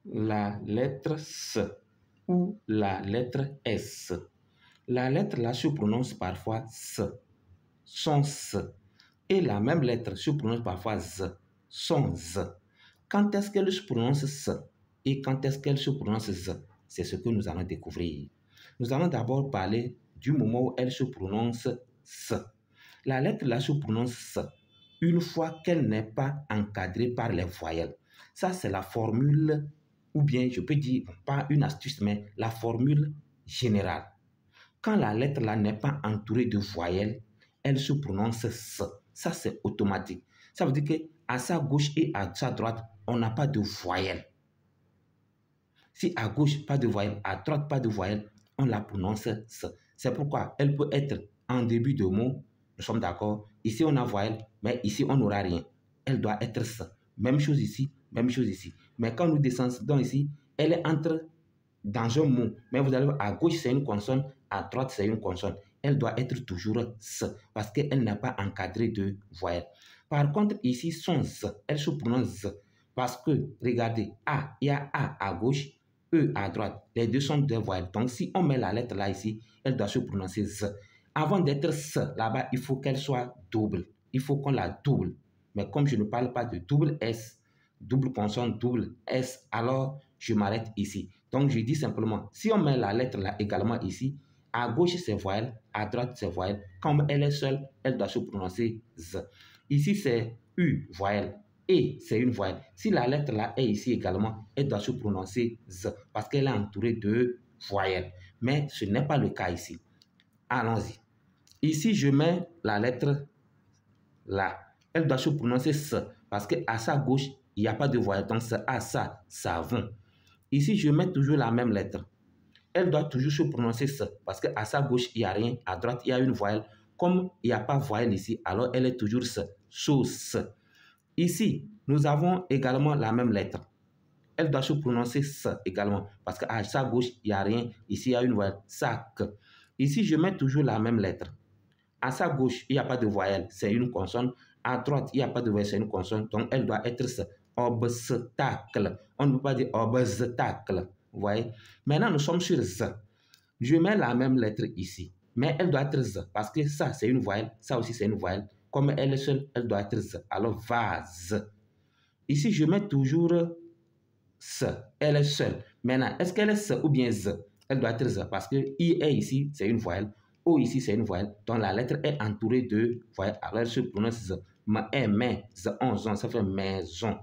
la lettre S ou la lettre S. La lettre là se prononce parfois S, son S. Et la même lettre se prononce parfois Z, son Z. Quand est-ce qu'elle se prononce S et quand est-ce qu'elle se prononce Z? C'est ce que nous allons découvrir. Nous allons d'abord parler du moment où elle se prononce S. La lettre là se prononce S une fois qu'elle n'est pas encadrée par les voyelles. Ça, c'est la formule, ou bien je peux dire, pas une astuce, mais la formule générale. Quand la lettre là n'est pas entourée de voyelles, elle se prononce S. Ça, c'est automatique. Ça veut dire qu'à sa gauche et à sa droite, on n'a pas de voyelles. Si à gauche, pas de voyelle, à droite, pas de voyelle, on la prononce S. C'est pourquoi elle peut être en début de mot, nous sommes d'accord. Ici, on a voyelle, mais ici, on n'aura rien. Elle doit être S. Même chose ici, même chose ici. Mais quand nous descendons ici, elle est entre dans un mot. Mais vous allez voir, à gauche, c'est une consonne, à droite, c'est une consonne. Elle doit être toujours S parce qu'elle n'a pas encadré de voyelle. Par contre, ici, son Z, elle se prononce Z parce que, regardez, A, il y a A à gauche, E à droite. Les deux sont deux voyelles. Donc, si on met la lettre là ici, elle doit se prononcer Z. Avant d'être S, là-bas, il faut qu'elle soit double. Il faut qu'on la double. Mais comme je ne parle pas de double S, double consonne, double S, alors je m'arrête ici. Donc, je dis simplement, si on met la lettre là également ici, à gauche, c'est voyelle, à droite, c'est voyelle. Comme elle est seule, elle doit se prononcer Z. Ici, c'est U, voyelle. Et, c'est une voyelle. Si la lettre là est ici également, elle doit se prononcer Z parce qu'elle est entourée de voyelles. Mais ce n'est pas le cas ici. Allons-y. Ici, je mets la lettre là. Elle doit se prononcer S parce qu'à sa gauche, il n'y a pas de voyelle. Donc, c'est à ça, savon. Ici, je mets toujours la même lettre. Elle doit toujours se prononcer S parce qu'à sa gauche, il n'y a rien. À droite, il y a une voyelle. Comme il n'y a pas de voyelle ici, alors elle est toujours S. Sauce. Ici, nous avons également la même lettre. Elle doit se prononcer S également parce qu'à sa gauche, il n'y a rien. Ici, il y a une voyelle. Sac. Ici, je mets toujours la même lettre. À sa gauche, il n'y a pas de voyelle, c'est une consonne. À droite, il n'y a pas de voyelle, c'est une consonne. Donc, elle doit être S. Obstacle. On ne peut pas dire obstacle. Vous voyez? Maintenant, nous sommes sur Z. Je mets la même lettre ici. Mais elle doit être Z. Parce que ça, c'est une voyelle. Ça aussi, c'est une voyelle. Comme elle est seule, elle doit être Z. Alors, vase. Ici, je mets toujours S. Elle est seule. Maintenant, est-ce qu'elle est S ou bien Z? Elle doit être Z. Parce que I est ici, c'est une voyelle. O ici, c'est une voyelle. Donc, la lettre est entourée de voyelles. Alors, elle se prononce Z. Ma, mais, Z, on, ça fait maison.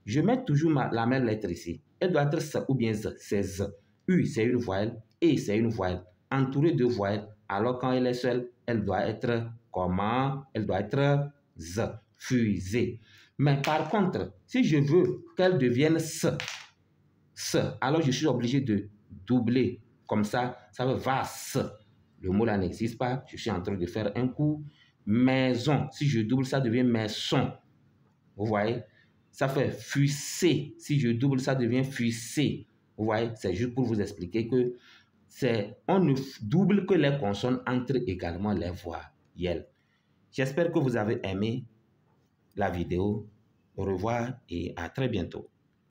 Je mets toujours la même lettre ici. Elle doit être S ou bien Z. C'est Z. U, c'est une voyelle. E, c'est une voyelle. Entourée de voyelles. Alors, quand elle est seule, elle doit être comment? Elle doit être Z. Fusée. Mais par contre, si je veux qu'elle devienne S, alors je suis obligé de doubler. Comme ça veut vas. Le mot là n'existe pas. Je suis en train de faire un coup. Maison. Si je double, ça devient maison. Vous voyez? Ça fait fussé. Si je double, ça devient fussé. Vous voyez? C'est juste pour vous expliquer que on ne double que les consonnes entre également les voyelles. J'espère que vous avez aimé la vidéo. Au revoir et à très bientôt.